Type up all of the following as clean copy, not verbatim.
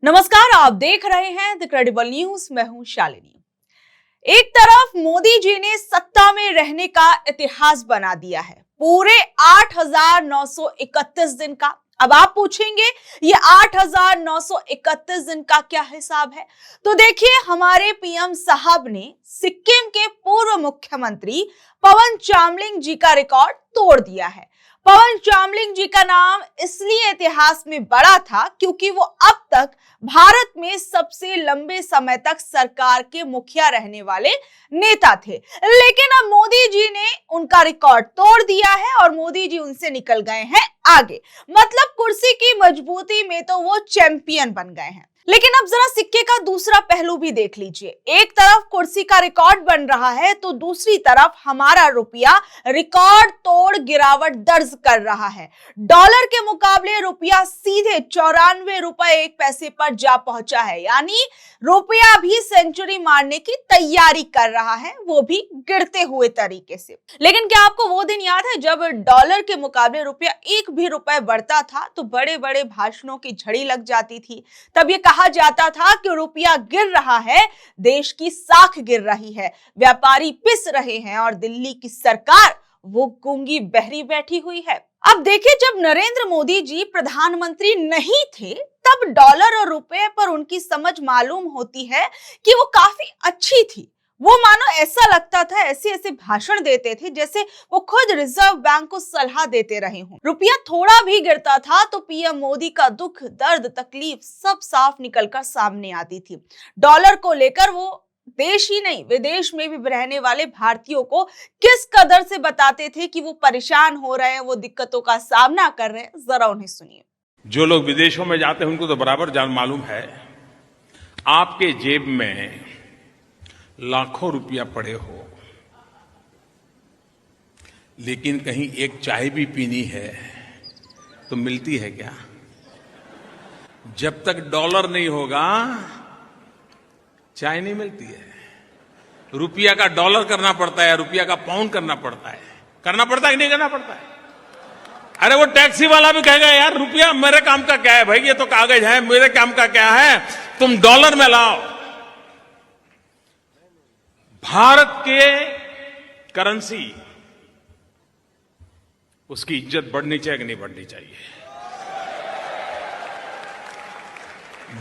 नमस्कार, आप देख रहे हैं द क्रेडिबल न्यूज। मैं हूं शालिनी। एक तरफ मोदी जी ने सत्ता में रहने का इतिहास बना दिया है, पूरे 8,931 दिन का। अब आप पूछेंगे ये 8,931 दिन का क्या हिसाब है? तो देखिए, हमारे पीएम साहब ने सिक्किम के पूर्व मुख्यमंत्री पवन चामलिंग जी का रिकॉर्ड तोड़ दिया है। पवन चामलिंग जी का नाम इसलिए इतिहास में बड़ा था क्योंकि वो अब तक भारत में सबसे लंबे समय तक सरकार के मुखिया रहने वाले नेता थे। लेकिन अब मोदी जी ने उनका रिकॉर्ड तोड़ दिया है और मोदी जी उनसे निकल गए हैं आगे। मतलब कुर्सी की मजबूती में तो वो चैंपियन बन गए हैं। लेकिन अब जरा सिक्के का दूसरा पहलू भी देख लीजिए। एक तरफ कुर्सी का रिकॉर्ड बन रहा है तो दूसरी तरफ हमारा रुपया रिकॉर्ड तोड़ गिरावट दर्ज कर रहा है। डॉलर के मुकाबले रुपया सीधे 94 रुपए 1 पैसे पर जा पहुंचा है, यानी रुपया भी सेंचुरी मारने की तैयारी कर रहा है, वो भी गिरते हुए तरीके से। लेकिन क्या आपको वो दिन याद है जब डॉलर के मुकाबले रुपया 1 भी रुपए बढ़ता था तो बड़े बड़े भाषणों की झड़ी लग जाती थी। तब ये कहा जाता था कि रुपया गिर रहा है, देश की साख गिर रही है, व्यापारी पिस रहे हैं और दिल्ली की सरकार वो गूंगी बहरी बैठी हुई है। अब देखिए, जब नरेंद्र मोदी जी प्रधानमंत्री नहीं थे तब डॉलर और रुपए पर उनकी समझ मालूम होती है कि वो काफी अच्छी थी। वो मानो ऐसा लगता था, ऐसे ऐसे भाषण देते थे जैसे वो खुद रिजर्व बैंक को सलाह देते रहे हों। रुपया थोड़ा भी गिरता था तो पीएम मोदी का दुख, दर्द, तकलीफ सब साफ निकलकर सामने आती थी। डॉलर को लेकर वो देश ही नहीं, विदेश में भी रहने वाले भारतीयों को किस कदर से बताते थे कि वो परेशान हो रहे हैं, वो दिक्कतों का सामना कर रहे हैं। जरा उन्हें सुनिए। जो लोग विदेशों में जाते हैं उनको तो बराबर जान मालूम है, आपके जेब में लाखों रुपया पड़े हो, लेकिन कहीं एक चाय भी पीनी है तो मिलती है क्या? जब तक डॉलर नहीं होगा चाय नहीं मिलती है। रुपया का डॉलर करना पड़ता है, रुपया का पाउंड करना पड़ता है। करना पड़ता है कि नहीं करना पड़ता है? अरे वो टैक्सी वाला भी कहेगा, यार रुपया मेरे काम का क्या है भाई, ये तो कागज है, मेरे काम का क्या है, तुम डॉलर में लाओ। भारत के करेंसी, उसकी इज्जत बढ़नी चाहिए कि नहीं बढ़नी चाहिए?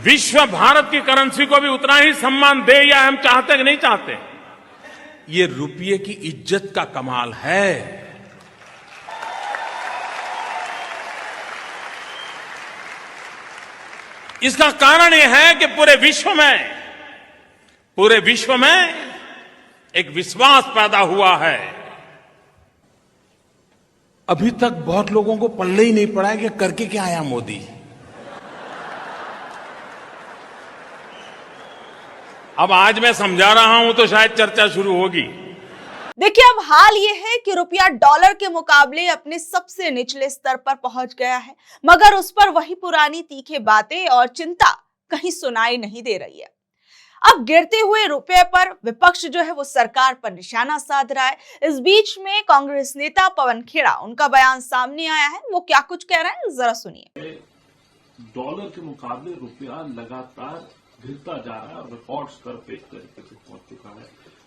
विश्व भारत की करेंसी को भी उतना ही सम्मान दे, या हम चाहते कि नहीं चाहते? ये रुपये की इज्जत का कमाल है। इसका कारण यह है कि पूरे विश्व में एक विश्वास पैदा हुआ है। अभी तक बहुत लोगों को पल्ले ही नहीं पड़ा है कि करके क्या आया मोदी। अब आज मैं समझा रहा हूं तो शायद चर्चा शुरू होगी। देखिए, अब हाल ये है कि रुपया डॉलर के मुकाबले अपने सबसे निचले स्तर पर पहुंच गया है, मगर उस पर वही पुरानी तीखी बातें और चिंता कहीं सुनाई नहीं दे रही है। अब गिरते हुए रुपए पर विपक्ष जो है वो सरकार पर निशाना साध रहा है। इस बीच में कांग्रेस नेता पवन खेड़ा, उनका बयान सामने आया है। वो क्या कुछ कह रहे हैं, जरा सुनिए। डॉलर के मुकाबले रुपया लगातार गिरता जा रहा है और रिकॉर्ड स्तर पे पहुंच चुका है।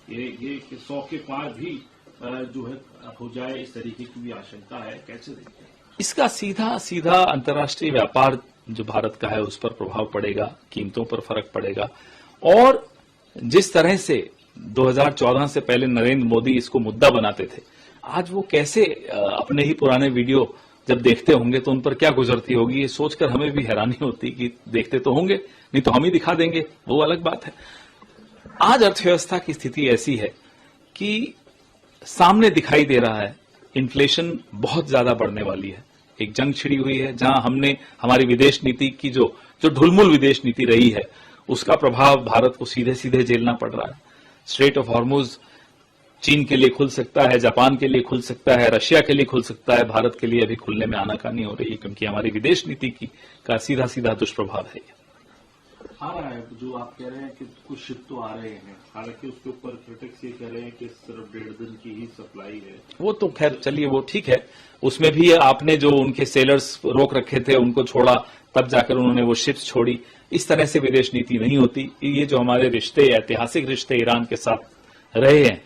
ये 100 के पार भी जो है हो जाए, इस तरीके की भी आशंका है। कैसे देखते हैं इसका? सीधा अंतर्राष्ट्रीय व्यापार जो भारत का है उस पर प्रभाव पड़ेगा, कीमतों पर फर्क पड़ेगा। और जिस तरह से 2014 से पहले नरेंद्र मोदी इसको मुद्दा बनाते थे, आज वो कैसे अपने ही पुराने वीडियो जब देखते होंगे तो उन पर क्या गुजरती होगी, ये सोचकर हमें भी हैरानी होती कि देखते तो होंगे, नहीं तो हम ही दिखा देंगे, वो अलग बात है। आज अर्थव्यवस्था की स्थिति ऐसी है कि सामने दिखाई दे रहा है इन्फ्लेशन बहुत ज्यादा बढ़ने वाली है। एक जंग छिड़ी हुई है जहां हमने हमारी विदेश नीति की जो ढुलमुल विदेश नीति रही है उसका प्रभाव भारत को सीधे सीधे झेलना पड़ रहा है। स्ट्रेट ऑफ हॉर्मुज चीन के लिए खुल सकता है, जापान के लिए खुल सकता है, रशिया के लिए खुल सकता है, भारत के लिए अभी खुलने में आनाकानी हो रही है क्योंकि हमारी विदेश नीति का सीधा सीधा दुष्प्रभाव है। आ रहा है। जो आप कह रहे हैं कि कुछ शिप तो आ रहे हैं, हालांकि उसके ऊपर क्रिटिक्स ये कह रहे हैं कि सिर्फ 1.5 दिन की ही सप्लाई है। वो तो खैर चलिए वो ठीक है, उसमें भी आपने जो उनके सेलर्स रोक रखे थे उनको छोड़ा, तब जाकर उन्होंने वो शिप्स छोड़ी। इस तरह से विदेश नीति नहीं होती। ये जो हमारे रिश्ते, ऐतिहासिक रिश्ते ईरान के साथ रहे हैं,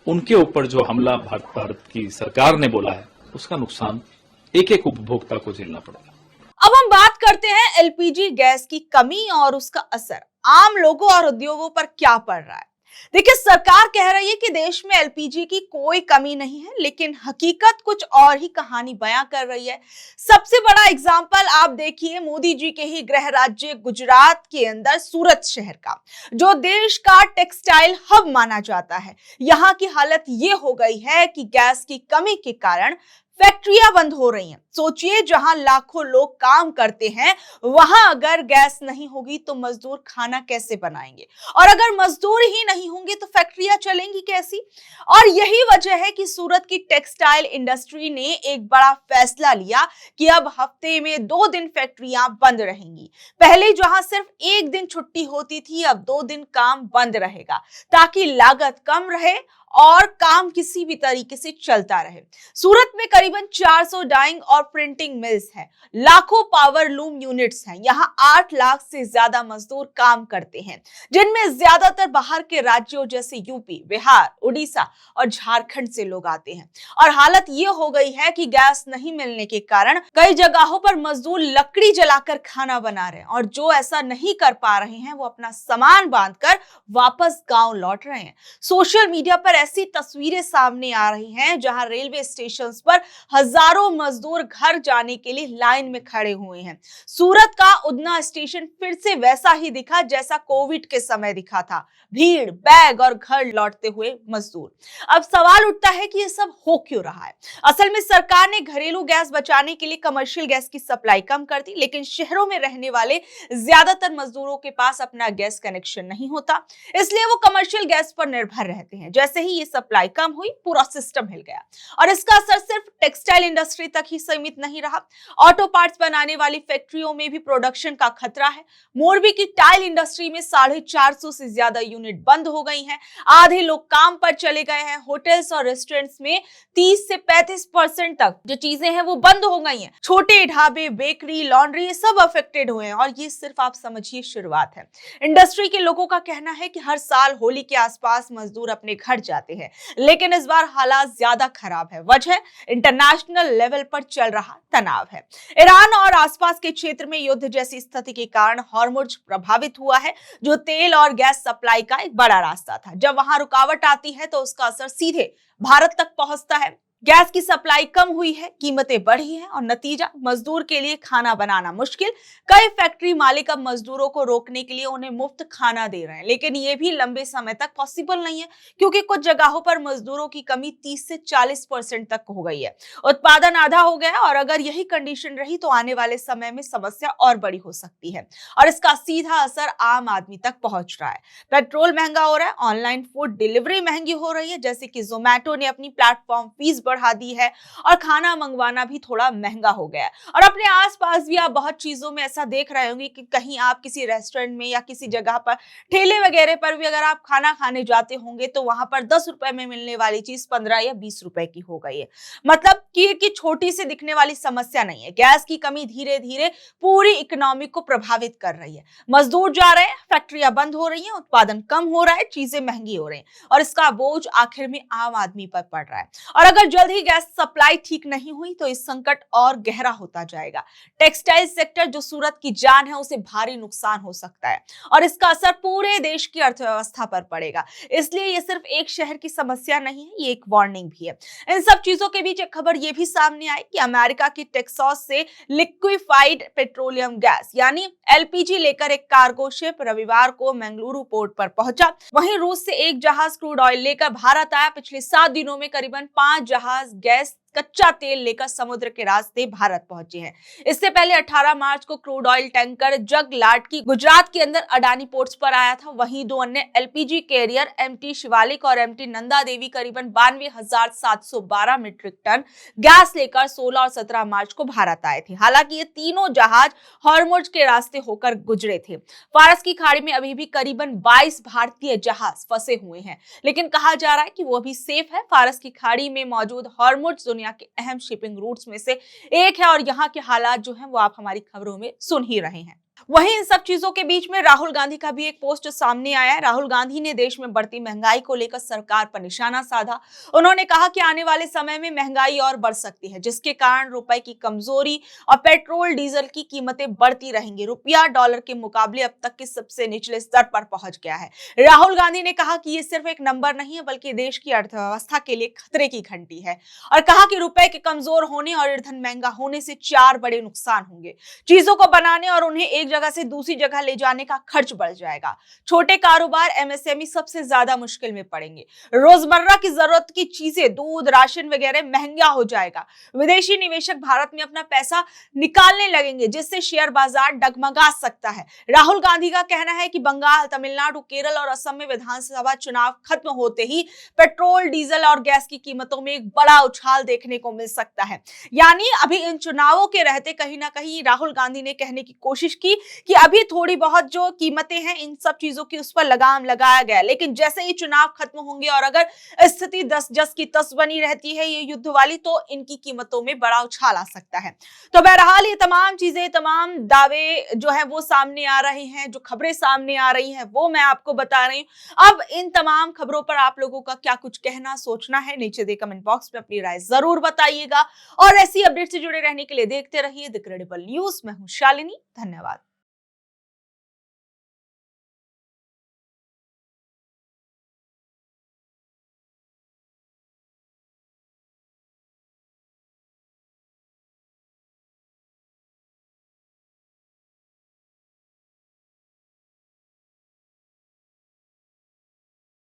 उनके ऊपर जो हमला भारत की सरकार ने बोला है, उसका नुकसान एक एक उपभोक्ता को झेलना पड़ेगा। अब हम बात करते हैं एलपीजी गैस की कमी और उसका असर आम लोगों और उद्योगों पर क्या पड़ रहा है। देखिए, सरकार कह रही है कि देश में एलपीजी की कोई कमी नहीं है, लेकिन हकीकत कुछ और ही कहानी बयां कर रही है। सबसे बड़ा एग्जाम्पल आप देखिए मोदी जी के ही गृह राज्य गुजरात के अंदर सूरत शहर का, जो देश का टेक्सटाइल हब माना जाता है। यहाँ की हालत ये हो गई है कि गैस की कमी के कारण फैक्ट्रियां बंद हो रही हैं। सोचिए, जहां लाखों लोग काम करते हैं, वहां अगर गैस नहीं होगी तो मजदूर खाना कैसे बनाएंगे, और अगर मजदूर ही नहीं होंगे तो फैक्ट्रियां चलेंगी कैसी। और यही वजह है कि सूरत की टेक्सटाइल इंडस्ट्री ने एक बड़ा फैसला लिया कि अब हफ्ते में 2 दिन फैक्ट्रियां बंद रहेंगी। पहले जहां सिर्फ 1 दिन छुट्टी होती थी, अब 2 दिन काम बंद रहेगा, ताकि लागत कम रहे और काम किसी भी तरीके से चलता रहे। सूरत में करीबन 400 डाइंग और प्रिंटिंग मिल्स हैं, लाखों पावर लूम यूनिट्स हैं। यहाँ 8 लाख से ज्यादा मजदूर काम करते हैं, जिनमें ज्यादातर बाहर के राज्यों जैसे यूपी, बिहार, उड़ीसा और झारखंड से लोग आते हैं। और हालत ये हो गई है कि गैस नहीं मिलने के कारण कई जगहों पर मजदूर लकड़ी जलाकर खाना बना रहे हैं, और जो ऐसा नहीं कर पा रहे हैं वो अपना सामान बांधकर वापस गांव लौट रहे हैं। सोशल मीडिया पर ऐसी तस्वीरें सामने आ रही हैं जहां रेलवे स्टेशन पर हजारों मजदूर घर जाने के लिए लाइन में खड़े हुए हैं। सूरत का उधना स्टेशन फिर से वैसा ही दिखा जैसा कोविड के समय दिखा था, भीड़, बैग और घर लौटते हुए मजदूर। अब सवाल उठता है कि ये सब हो क्यों रहा है। असल में सरकार ने घरेलू गैस बचाने के लिए कमर्शियल गैस की सप्लाई कम कर दी, लेकिन शहरों में रहने वाले ज्यादातर मजदूरों के पास अपना गैस कनेक्शन नहीं होता, इसलिए वो कमर्शियल गैस पर निर्भर रहते हैं। जैसे ही ये सप्लाई कम हुई, पूरा सिस्टम हिल गया, और इसका असर सिर्फ टेक्सटाइल इंडस्ट्री तक ही सीमित नहीं रहा। ऑटो पार्ट्स बनाने वाली फैक्ट्रियों में भी प्रोडक्शन का खतरा है। मोरबी की टाइल इंडस्ट्री में 450 से ज्यादा यूनिट बंद हो गई हैं। आधे लोग काम पर चले गए हैं। होटल्स और रेस्टोरेंट्स में 30 से 35% तक जो चीजें हैं वो बंद हो गई हैं। छोटे ढाबे, बेकरी, लॉन्ड्री, सब अफेक्टेड हुए हैं, और ये सिर्फ आप समझिए शुरुआत है। इंडस्ट्री के लोगों का कहना है कि हर साल होली के आसपास मजदूर अपने घर जाते हैं, लेकिन इस बार हालात ज्यादा खराब है। वजह इंटरनेशनल लेवल पर चल रहा तनाव है। ईरान और आसपास के क्षेत्र में युद्ध जैसी स्थिति के कारण हॉर्मुज प्रभावित हुआ है, जो तेल और गैस सप्लाई का एक बड़ा रास्ता था। जब वहां रुकावट आती है तो उसका असर सीधे भारत तक पहुंचता है। गैस की सप्लाई कम हुई है, कीमतें बढ़ी हैं, और नतीजा मजदूर के लिए खाना बनाना मुश्किल। कई फैक्ट्री मालिक अब मजदूरों को रोकने के लिए उन्हें मुफ्त खाना दे रहे हैं, लेकिन ये भी लंबे समय तक पॉसिबल नहीं है, क्योंकि कुछ जगहों पर मजदूरों की कमी 30 से 40% तक हो गई है। उत्पादन आधा हो गया, और अगर यही कंडीशन रही तो आने वाले समय में समस्या और बड़ी हो सकती है, और इसका सीधा असर आम आदमी तक पहुंच रहा है। पेट्रोल महंगा हो रहा है, ऑनलाइन फूड डिलीवरी महंगी हो रही है, जैसे कि जोमैटो ने अपनी प्लेटफॉर्म फीस बढ़ा दी है, और खाना मंगवाना भी थोड़ा महंगा हो गया है। और अपने आसपास भी आप बहुत चीजों में ऐसा देख रहे होंगे कि कहीं आप किसी रेस्टोरेंट में या किसी जगह पर, ठेले वगैरह पर भी अगर आप खाना खाने जाते होंगे तो वहां पर 10 रुपए में मिलने वाली चीज 15 या 20 रुपए की हो गई है। मतलब कि छोटी सी दिखने वाली समस्या नहीं है। गैस की कमी धीरे धीरे पूरी इकोनॉमी को प्रभावित कर रही है। मजदूर जा रहे हैं, फैक्ट्रियां बंद हो रही हैं, उत्पादन कम हो रहा है, चीजें महंगी हो रही हैं, और इसका बोझ आखिर में आम आदमी पर पड़ रहा है। और अगर जल्द ही गैस सप्लाई ठीक नहीं हुई तो इस संकट और गहरा होता जाएगा। टेक्सटाइल सेक्टर जो सूरत की जान है, उसे भारी नुकसान हो सकता है, और इसका असर पूरे देश की अर्थव्यवस्था पर पड़ेगा। इसलिए ये सिर्फ एक शहर की समस्या नहीं है, ये एक वार्निंग भी है। इन सब चीजों के बीच एक खबर ये भी सामने आई कि अमेरिका की टेक्सास से लिक्विफाइड पेट्रोलियम गैस यानी एलपीजी लेकर एक कार्गो शिप रविवार को मंगलुरु पोर्ट पर पहुंचा। वहीं रूस से एक जहाज क्रूड ऑयल लेकर भारत आया। पिछले 7 दिनों में करीबन 5 जहाज गैस कच्चा तेल लेकर समुद्र के रास्ते भारत पहुंचे हैं। इससे पहले 18 मार्च को क्रूड ऑयल टैंकर जगलाटकी गुजरात के अंदर अडानी पोर्ट्स पर आया था। वहीं दो अन्य एलपीजी कैरियर एमटी शिवालिक और एमटी नंदा देवी करीबन 92,712 मीट्रिक टन गैस लेकर 16 और 17 मार्च को भारत आए थे। हालांकि ये तीनों जहाज हॉर्मुज के रास्ते होकर गुजरे थे। फारस की खाड़ी में अभी भी करीबन 22 भारतीय जहाज फंसे हुए हैं, लेकिन कहा जा रहा है कि वो भी सेफ है। फारस की खाड़ी में मौजूद हॉर्मुज दुनिया के अहम शिपिंग रूट्स में से एक है और यहाँ के हालात जो हैं वो आप हमारी खबरों में सुन ही रहे हैं। वहीं इन सब चीजों के बीच में राहुल गांधी का भी एक पोस्ट सामने आया है। राहुल गांधी ने देश में बढ़ती महंगाई को लेकर सरकार पर निशाना साधा। उन्होंने कहा कि आने वाले समय में महंगाई और बढ़ सकती है, जिसके कारण रुपए की कमजोरी और पेट्रोल डीजल की कीमतें बढ़ती रहेंगी। रुपया डॉलर के मुकाबले अब तक के सबसे निचले स्तर पर पहुंच गया है। राहुल गांधी ने कहा कि ये सिर्फ एक नंबर नहीं है, बल्कि देश की अर्थव्यवस्था के लिए खतरे की घंटी है और कहा कि रुपए के कमजोर होने और ईंधन महंगा होने से 4 बड़े नुकसान होंगे। चीजों को बनाने और उन्हें एक जगह से दूसरी जगह ले जाने का खर्च बढ़ जाएगा। छोटे कारोबार एमएसएमई सबसे ज्यादा मुश्किल में पड़ेंगे। रोजमर्रा की जरूरत की चीजें, दूध, राशन वगैरह महंगा हो जाएगा। विदेशी निवेशक भारत में अपना पैसा निकालने लगेंगे, जिससे शेयर बाजार डगमगा सकता है। राहुल गांधी का कहना है कि बंगाल, तमिलनाडु, केरल और असम में विधानसभा चुनाव खत्म होते ही पेट्रोल, डीजल और गैस की कीमतों में एक बड़ा उछाल देखने को मिल सकता है। यानी अभी इन चुनावों के रहते कहीं ना कहीं राहुल गांधी ने कहने की कोशिश की कि अभी थोड़ी बहुत जो कीमतें हैं इन सब चीजों की उस पर लगाम लगाया गया, लेकिन जैसे ही चुनाव खत्म होंगे और अगर स्थिति 10 जस की तस बनी रहती है ये युद्ध वाली, तो इनकी कीमतों में बड़ा उछाल आ सकता है। तो बहरहाल ये तमाम चीजें, तमाम दावे जो है वो सामने आ रहे हैं, जो खबरें सामने आ रही हैं वो मैं आपको बता रही हूं। अब इन तमाम खबरों पर आप लोगों का क्या कुछ कहना, सोचना है, नीचे दे कमेंट बॉक्स में अपनी राय जरूर बताइएगा और ऐसी अपडेट से जुड़े रहने के लिए देखते रहिए द क्रेडिबल न्यूज। मैं हूं शालिनी, धन्यवाद।